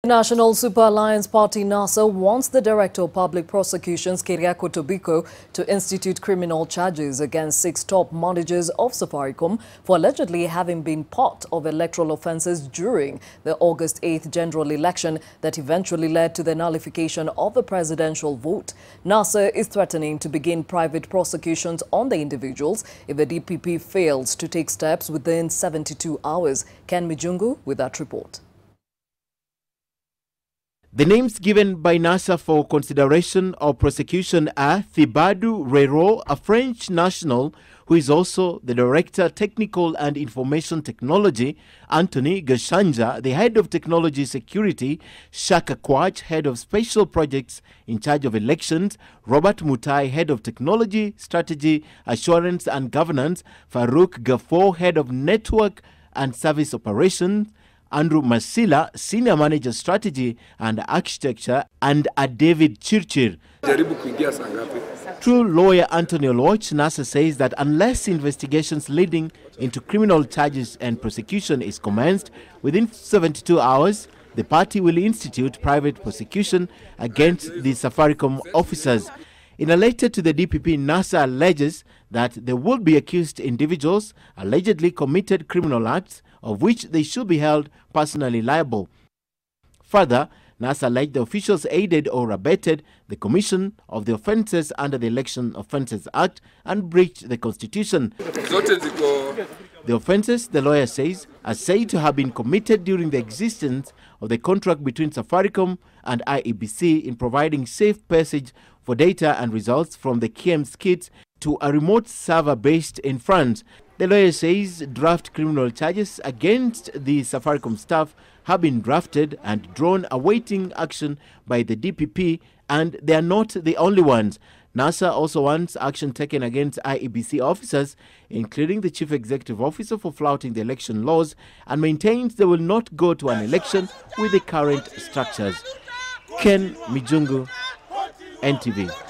National Super Alliance Party NASA wants the Director of Public Prosecutions Keriako Tobiko to institute criminal charges against 6 top managers of Safaricom for allegedly having been part of electoral offences during the August 8th general election that eventually led to the nullification of the presidential vote. NASA is threatening to begin private prosecutions on the individuals if the DPP fails to take steps within 72 hours. Ken Mijungu with that report. The names given by NASA for consideration of prosecution are Thibadu Rero, a French national who is also the Director Technical and Information Technology, Anthony Gashanja, the Head of Technology Security, Shaka Kwach, Head of Special Projects in charge of elections, Robert Mutai, Head of Technology, Strategy, Assurance and Governance, Farouk Gafour, Head of Network and Service Operations, Andrew Masila, Senior Manager Strategy and Architecture, and a David Chirchir. True lawyer Anthony Oloch, NASA says that unless investigations leading into criminal charges and prosecution is commenced within 72 hours, the party will institute private prosecution against the Safaricom officers. In a letter to the DPP, NASA alleges that there will be accused individuals allegedly committed criminal acts of which they should be held personally liable. Further, NASA alleged the officials aided or abetted the commission of the offences under the Election Offences Act and breached the Constitution. The offences, the lawyer says, are said to have been committed during the existence of the contract between Safaricom and IEBC in providing safe passage for data and results from the KM's kits to a remote server based in France. The lawyer says draft criminal charges against the Safaricom staff have been drafted and drawn awaiting action by the DPP, and they are not the only ones. NASA also wants action taken against IEBC officers, including the Chief Executive Officer, for flouting the election laws, and maintains they will not go to an election with the current structures. Ken Mijungu, NTV.